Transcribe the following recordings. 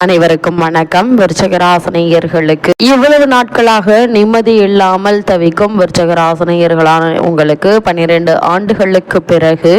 அனைவருக்கும் வணக்கம். விருச்சிகராசினியர்களுக்கு இவ்வளவு நாட்களாக நிம்மதி இல்லாமல் தவிக்கும் விருச்சிகராசினியர்களான உங்களுக்கு 12 ஆண்டுகளுக்கு பிறகு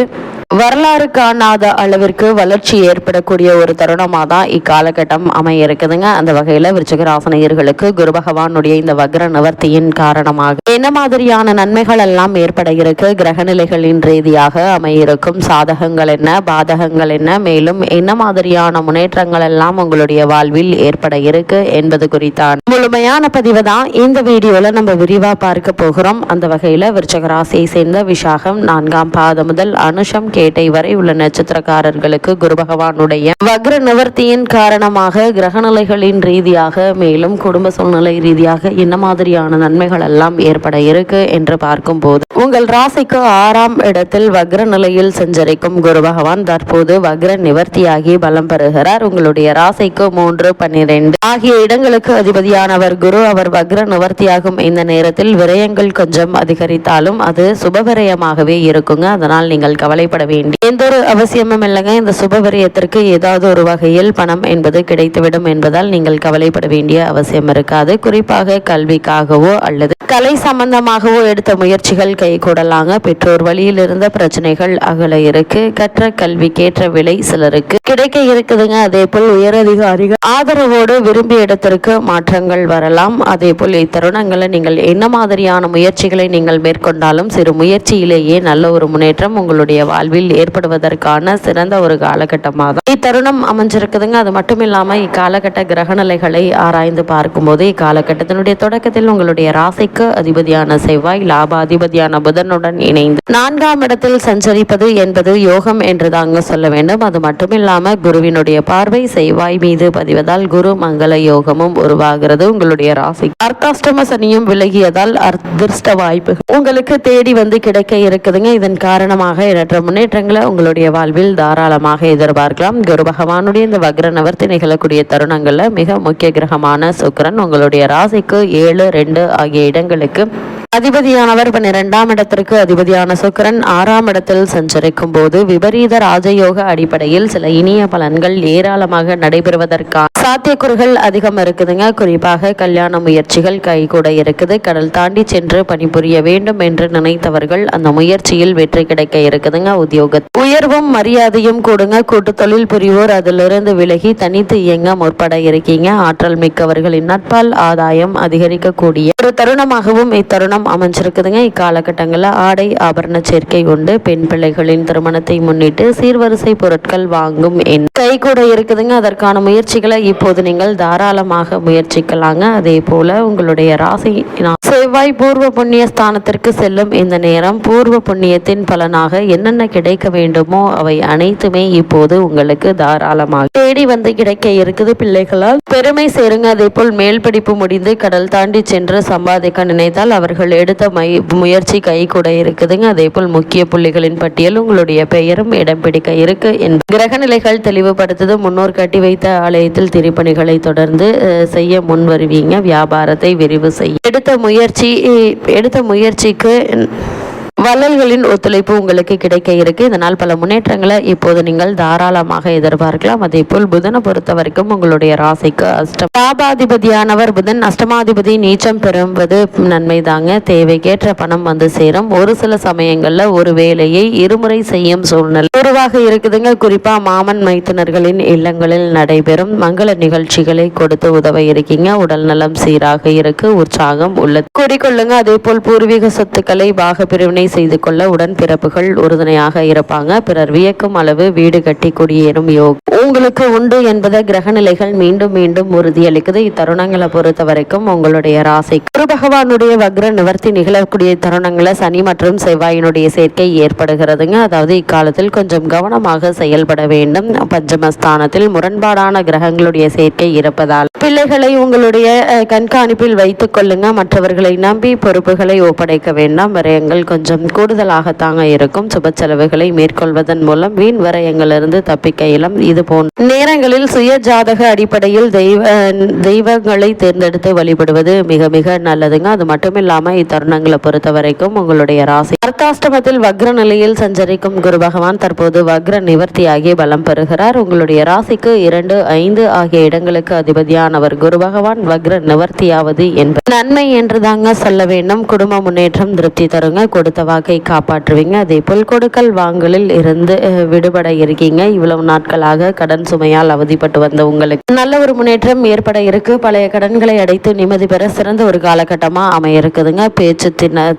வரலாறு காணாத அளவிற்கு வளர்ச்சி ஏற்படக்கூடிய ஒரு தருணமாக தான் இக்காலகட்டம் அமைய இருக்குதுங்க. அந்த வகையில் விருச்சிகராசினியர்களுக்கு குரு பகவானுடைய இந்த வக்ர நிவர்த்தியின் காரணமாக என்ன மாதிரியான நன்மைகள் எல்லாம் ஏற்பட இருக்கு, கிரகநிலைகளின் ரீதியாக அமையிருக்கும் சாதகங்கள் என்ன, பாதகங்கள் என்ன, மேலும் என்ன மாதிரியான முன்னேற்றங்கள் எல்லாம் உங்களுடைய வாழ்வில் ஏற்பட இருக்கு என்பது குறித்தான் முழுமையான பதிவு தான் இந்த வீடியோல நம்ம விரிவா பார்க்க போகிறோம். அந்த வகையில விருச்சிகராசியை சேர்ந்த விசாகம் 4ஆம் பாதம் முதல் அனுஷம் கேட்டை வரை உள்ள நட்சத்திரக்காரர்களுக்கு குரு பகவானுடைய வக்ர நிவர்த்தியின் காரணமாக கிரகநிலைகளின் ரீதியாக மேலும் குடும்ப சூழ்நிலை ரீதியாக என்ன மாதிரியான நன்மைகள் எல்லாம் ஏற்பட இருக்கு என்று பார்க்கும் போது உங்கள் ராசிக்கு 6ஆம் இடத்தில் வக்ர நிலையில் சஞ்சரிக்கும் குரு பகவான் தற்போது வக்ர நிவர்த்தியாகி பலம் பெறுகிறார். உங்களுடைய ராசிக்கு 3, 12 ஆகிய இடங்களுக்கு அதிபதியானவர் குரு. அவர் வக்ர நிவர்த்தியாகும் இந்த நேரத்தில் விரயங்கள் கொஞ்சம் அதிகரித்தாலும் அது சுபவிரயமாகவே இருக்குங்க. அதனால் நீங்கள் கவலைப்பட எந்த ஒரு அவசியமும் இல்லைங்க. இந்த சுப விரயத்திற்கு ஏதாவது ஒரு வகையில் பணம் என்பது கிடைத்துவிடும் என்பதால் நீங்கள் கவலைப்பட வேண்டிய அவசியம் இருக்காது. குறிப்பாக கல்விக்காகவோ அல்லது கலை சம்பந்தமாகவோ எடுத்த முயற்சிகள் கை கூடலாங்க. பெற்றோர் வழியில் இருந்த பிரச்சனைகள் அகல இருக்கு. கற்ற கல்விக்கேற்ற விலை சிலருக்கு கிடைக்க இருக்குதுங்க. அதே போல் உயரதிகாரிகள் ஆதரவோடு விரும்பிய இடத்திற்கு மாற்றங்கள் வரலாம். அதே போல் இத்தருணங்களை நீங்கள் என்ன மாதிரியான முயற்சிகளை நீங்கள் மேற்கொண்டாலும் சிறு முயற்சியிலேயே நல்ல ஒரு முன்னேற்றம் உங்களுடைய வாழ்வில் ஏற்படுவதற்கான சிறந்த ஒரு காலகட்டமாக இத்தருணம் அமைஞ்சிருக்குதுங்க. அது மட்டும் இல்லாம இக்காலகட்ட கிரகநிலைகளை ஆராய்ந்து பார்க்கும்போது இக்காலகட்டத்தினுடைய தொடக்கத்தில் உங்களுடைய ராசிக்கு அதிபதியான செவ்வாய் லாபாதிபதியான புதனுடன் இணைந்து 4ஆம் இடத்தில் சஞ்சரிப்பது என்பது யோகம் என்று தாங்க சொல்ல வேண்டும். அது மட்டும் இல்லாம குருவினுடைய பார்வை செவ்வாய் மீது பதிவதால் குரு மங்கள யோகமும் உருவாகிறது. உங்களுடைய ராசி அர்த்தாஷ்டம சனியும் விலகியதால் அதிர்ஷ்ட வாய்ப்பு உங்களுக்கு தேடி வந்து கிடைக்க இருக்குதுங்க. இதன் காரணமாக எண்ணற்ற முன்னேற்றங்களை உங்களுடைய வாழ்வில் தாராளமாக எதிர்பார்க்கலாம். குரு பகவானுடைய இந்த வக்ர நிவர்த்தி நிகழக்கூடிய தருணங்கள்ல மிக முக்கிய கிரகமான சுக்கிரன் உங்களுடைய ராசிக்கு 7, 2 ஆகிய இடங்களுக்கு அதிபதியானவர் 12ஆம் இடத்திற்கு அதிபதியான சுக்கிரன் 6ஆம் இடத்தில் சஞ்சரிக்கும் போது விபரீத ராஜயோக அடிப்படையில் சில இனிய பலன்கள் ஏராளமாக நடைபெறுவதற்கான சாத்தியக்கூறுகள் அதிகம் இருக்குதுங்க. குறிப்பாக கல்யாண முயற்சிகள் கைகூட இருக்குது. கடல் தாண்டி சென்று பணிபுரிய வேண்டும் என்று நினைத்தவர்கள் அந்த முயற்சியில் வெற்றி கிடைக்க இருக்குதுங்க. உத்தியோக உயர்வும் மரியாதையும் கூடுங்க. கூட்டு தொழில் புரிவோர் அதிலிருந்து விலகி தனித்து இயங்க முற்பட இருக்கீங்க. ஆற்றல் மிக்கவர்களின் நட்பால் ஆதாயம் அதிகரிக்கக்கூடிய ஒரு தருணமாகவும் இத்தருணம் அமைஞ்சிருக்குதுங்க. இக்காலகட்டங்களில் ஆடை ஆபரண சேர்க்கை கொண்டு பெண் பிள்ளைகளின் திருமணத்தை முன்னிட்டு சீர்வரிசை பொருட்கள் வாங்கும் கை கூட இருக்குதுங்க. அதற்கான முயற்சிகளை இப்போது நீங்கள் தாராளமாக முயற்சிக்கலாங்க. அதே போல உங்களுடைய ராசி செவ்வாய் பூர்வ புண்ணிய ஸ்தானத்திற்கு செல்லும் இந்த நேரம் பூர்வ புண்ணியத்தின் பலனாக என்னென்ன கிடைக்க வேண்டுமோ அவை அனைத்துமே இப்போது உங்களுக்கு தாராளமாக தேடி வந்து கிடைக்க இருக்குது. பிள்ளைகளால் பெருமை சேருங்க. அதே போல் மேல் படிப்பு முடிந்து கடல் தாண்டி சென்று சம்பாதிக்க நினைத்தால் அவர்கள் எடுத்த முயற்சி கை கூட இருக்குதுங்க. அதே போல் முக்கிய புள்ளிகளின் பட்டியல் உங்களுடைய பெயரும் இடம் பிடிக்க இருக்கு. கிரகநிலைகள் தெளிவுபடுத்தது. முன்னோர் கட்டி வைத்த ஆலயத்தில் திருப்பணிகளை தொடர்ந்து செய்ய முன் வருவீங்க. வியாபாரத்தை விரிவு செய்ய எடுத்த முயற்சிக்கு வள்ளல்களின் ஒத்துழைப்பு உங்களுக்கு கிடைக்க இருக்கு. இதனால் பல முன்னேற்றங்களை இப்போது நீங்கள் தாராளமாக எதிர்பார்க்கலாம். அதே போல் புதனை பொறுத்த வரைக்கும் உங்களுடைய ராசிக்கு லாபாதிபதியானவர் புதன் அஷ்டமாதிபதி நீச்சம் பெறுவது நன்மை தாங்க. தேவைக்கேற்ற பணம் வந்து சேரும். ஒரு சில சமயங்கள்ல ஒரு வேலையை இருமுறை செய்யும் சூழ்நிலை உருவாக இருக்குதுங்க. குறிப்பா மாமன் மைத்தினர்களின் இல்லங்களில் நடைபெறும் மங்கள நிகழ்ச்சிகளை கொடுத்து உதவ இருக்கீங்க. உடல் நலம் சீராக இருக்கு. உற்சாகம் உள்ளது கூடிக்கொள்ளுங்க. அதே போல் பூர்வீக சொத்துக்களை பாக பிரிவினை செய்து கொள்ள உடன்பிறப்புகள் உறுதுணையாக இருப்பாங்க. பிறர் வியக்கும் அளவு வீடு கட்டி குடியேறும் யோகம் உங்களுக்கு உண்டு என்பதை கிரகநிலைகள் மீண்டும் மீண்டும் உறுதியளிக்குது. இத்தருணங்களை பொறுத்த வரைக்கும் உங்களுடைய ராசி குரு பகவானுடைய வக்ர நிவர்த்தி நிகழக்கூடிய தருணங்களை சனி மற்றும் செவ்வாயினுடைய சேர்க்கை ஏற்படுகிறதுங்க. அதாவது இக்காலத்தில் கொஞ்சம் கவனமாக செயல்பட வேண்டும். பஞ்சமஸ்தானத்தில் முரண்பாடான கிரகங்களுடைய சேர்க்கை இருப்பதால் பிள்ளைகளை உங்களுடைய கண்காணிப்பில் வைத்துக் கொள்ளுங்க. மற்றவர்களை நம்பி பொறுப்புகளை ஒப்படைக்க வேண்டாம். விரயங்கள் கொஞ்சம் கொஞ்சம் கூடுதலாகத்தாங்க இருக்கும். சுப செலவுகளை மேற்கொள்வதன் மூலம் வீண் விரயங்களிலிருந்து தப்பிக்க இயலும். இது போன்ற நேரங்களில் சுய ஜாதக அடிப்படையில் தெய்வங்களை தேர்ந்தெடுத்து வழிபடுவது மிக மிக நல்லதுங்க. அது மட்டும் இல்லாம இத்தருணங்களை பொறுத்த வரைக்கும் உங்களுடைய ராசி அர்த்தாஷ்டமத்தில் வக்ர நிலையில் சஞ்சரிக்கும் குரு பகவான் தற்போது வக்ர நிவர்த்தியாகி பலம் பெறுகிறார். உங்களுடைய ராசிக்கு 2, 5 ஆகிய இடங்களுக்கு அதிபதியானவர் குரு பகவான் வக்ர நிவர்த்தியாவது என்பது நன்மை என்று தாங்க சொல்ல வேண்டும். குடும்ப முன்னேற்றம் திருப்தி தருங்க. கொடுத்த வாக்கை காப்பாற்றுவீங்க. அதே போல் கொடுக்கல் வாங்கலில் இருந்து விடுபட இருக்கீங்க. இவ்வளவு நாட்களாக கடன் சுமையால் அவதிப்பட்டு வந்த உங்களுக்கு நல்ல ஒரு முன்னேற்றம் ஏற்பட இருக்கு. பழைய கடன்களை அடைத்து நிம்மதி பெற சிறந்த ஒரு காலகட்டமா அமைய இருக்குதுங்க. பேச்சு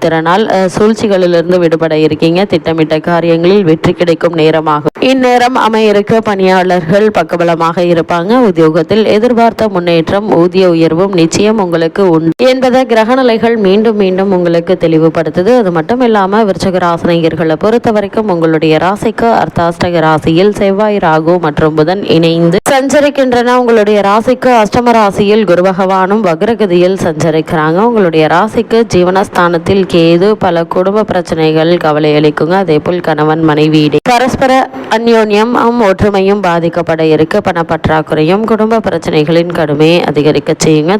திறனால் சூழ்ச்சிகளிலிருந்து விடுபட இருக்கீங்க. திட்டமிட்ட காரியங்களில் வெற்றி கிடைக்கும் நேரமாகும். இந்நேரம் அமைய இருக்க பணியாளர்கள் பக்கபலமாக இருப்பாங்க. உத்தியோகத்தில் எதிர்பார்த்த முன்னேற்றம் ஊதிய உயர்வும் நிச்சயம் உங்களுக்கு உண்டு என்பதை கிரகநிலைகள் மீண்டும் மீண்டும் உங்களுக்கு தெளிவுபடுத்துது. அது மட்டும் இல்லாம விருச்சிக ராசினியர்களை பொறுத்த வரைக்கும் உங்களுடைய ராசிக்கு அர்த்தாஷ்டக ராசியில் செவ்வாய், ராகு மற்றும் புதன் இணைந்து சஞ்சரிக்கின்றன. உங்களுடைய ராசிக்கு அஷ்டம ராசியில் குரு பகவானும் வக்ரகதியில் சஞ்சரிக்கிறாங்க. உங்களுடைய ராசிக்கு ஜீவனஸ்தானத்தில் கேது. பல குடும்ப பிரச்சனைகள் கவலை அளிக்குங்க. அதே போல் கணவன் மனைவி பரஸ்பர அந்யோன்யம் ஒற்றுமையும் பாதிக்கப்பட இருக்கு. பணப்பற்றாக்குறையும் குடும்ப பிரச்சனைகளின் கடுமையை அதிகரிக்க செய்யுங்க.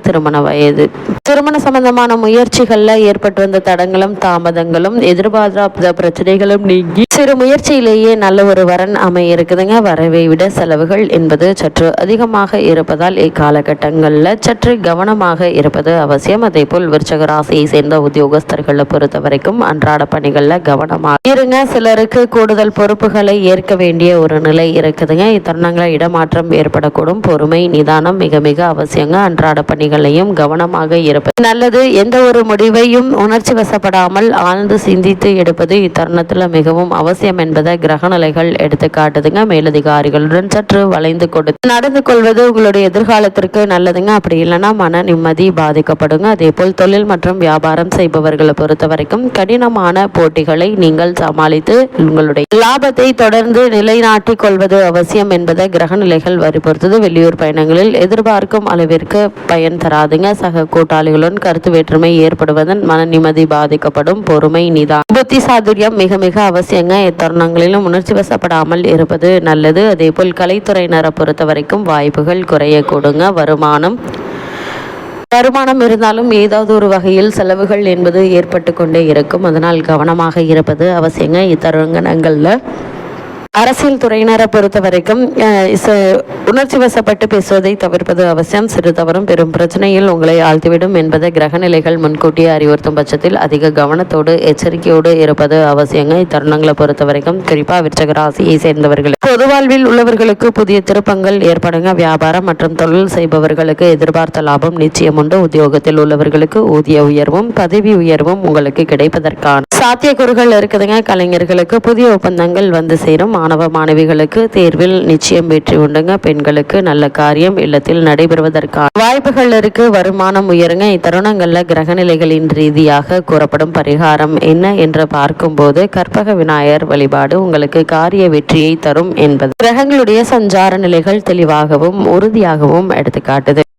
திருமண சம்பந்தமான முயற்சிகள்ல ஏற்பட்டு வந்த தடங்களும் தாமதங்களும் எதிர்பார்த்த பிரச்சனைகளும் நீங்கி சிறு முயற்சியிலேயே நல்ல ஒரு வரன் அமைய இருக்குதுங்க. வரவை விட செலவுகள் என்பது சற்று அதிகமாக இருப்பதால் இக்காலகட்டங்களில் சற்று கவனமாக இருப்பது அவசியம். அதே போல் விருச்சிக ராசியை சேர்ந்த உத்தியோகஸ்தர்களை பொறுத்த வரைக்கும் அன்றாட பணிகள்ல கவனமாக இருங்க. சிலருக்கு கூடுதல் பொறுப்புகளை ஏற்க வேண்டிய ஒரு நிலை இருக்குதுங்க. இத்தருணங்களை இடமாற்றம் ஏற்படக்கூடும். பொறுமை நிதானம் மிக மிக அவசியங்க. அன்றாட பணிகளையும் கவனமாக இருப்பது நல்லது. எந்த ஒரு முடிவையும் உணர்ச்சி வசப்படாமல் ஆழ்ந்து சிந்தித்து எடுப்பது இத்தருணத்துல மிகவும் அவசியம் என்பதை கிரகநிலைகள் எடுத்து காட்டுதுங்க. மேலதிகாரிகளுடன் சற்று வளைந்து கொடுத்து நடந்து கொள்வது உங்களுடைய எதிர்காலத்திற்கு நல்லதுங்க. அப்படி இல்லைன்னா மன நிம்மதி பாதிக்கப்படுங்க. அதே போல் தொழில் மற்றும் வியாபாரம் செய்பவர்களை பொறுத்த வரைக்கும் கடினமான போட்டிகளை நீங்கள் சமாளித்து உங்களுடைய லாபத்தை தொடர்ந்து நிலைநாட்டிக் கொள்வது அவசியம் என்பதை கிரகநிலைகள் வற்புறுத்தது. வெளியூர் பயணங்களில் எதிர்பார்க்கும் அளவிற்கு பயன் தராதுங்க. சக கூட்டாளிகளுடன் கருத்து வேற்றுமை ஏற்படுவதன் மன நிம்மதி பாதிக்கப்படும். பொறுமை நிதானம் புத்தி சாதுரியம் மிக மிக அவசியங்க. இத்தருணங்களிலும் உணர்ச்சி வசப்படாமல் இருப்பது நல்லது. அதே போல் கலைத்துறையினரை பொறுத்த வரைக்கும் வாய்ப்புகள் குறைய கொடுங்க. வருமானம் இருந்தாலும் ஏதாவது ஒரு வகையில் செலவுகள் என்பது ஏற்பட்டு கொண்டே இருக்கும். அதனால் கவனமாக இருப்பது அவசியங்க. இத்தருணங்கள்ல அரசியல் துறையினரை பொறுத்த வரைக்கும் உணர்ச்சி வசப்பட்டு பேசுவதை தவிர்ப்பது அவசியம். சிறு தவறும் பெரும் பிரச்சனையில் உங்களை ஆழ்த்திவிடும் என்பதை கிரகநிலைகள் முன்கூட்டியே அறிவுறுத்தும் பட்சத்தில் அதிக கவனத்தோடு எச்சரிக்கையோடு இருப்பது அவசியங்க. இத்தருணங்களை பொறுத்த வரைக்கும் குறிப்பா விருச்சிக ராசியை சேர்ந்தவர்கள் பொது வாழ்வில் உள்ளவர்களுக்கு புதிய திருப்பங்கள் ஏற்படுங்க. வியாபாரம் மற்றும் தொழில் செய்பவர்களுக்கு எதிர்பார்த்த லாபம் நிச்சயம் உண்டு. உத்தியோகத்தில் உள்ளவர்களுக்கு ஊதிய உயர்வும் பதவி உயர்வும் உங்களுக்கு கிடைப்பதற்கான சாத்தியக்கூறுகள் இருக்குதுங்க. கலைஞர்களுக்கு புதிய ஒப்பந்தங்கள் வந்து சேரும். மாணவ மாணவிகளுக்கு தேர்வில் நிச்சயம் வெற்றி உண்டுங்க. பெண்களுக்கு நல்ல காரியம் இல்லத்தில் நடைபெறுவதற்கான வாய்ப்புகள் இருக்கு. வருமானம் உயருங்க. இத்தருணங்கள்ல கிரகநிலைகளின் ரீதியாக கூறப்படும் பரிகாரம் என்ன என்று பார்க்கும்போது கற்பக விநாயகர் வழிபாடு உங்களுக்கு காரிய வெற்றியை தரும் என்பது கிரகங்களுடைய சஞ்சார நிலைகள் தெளிவாகவும் உறுதியாகவும் எடுத்துக்காட்டுது.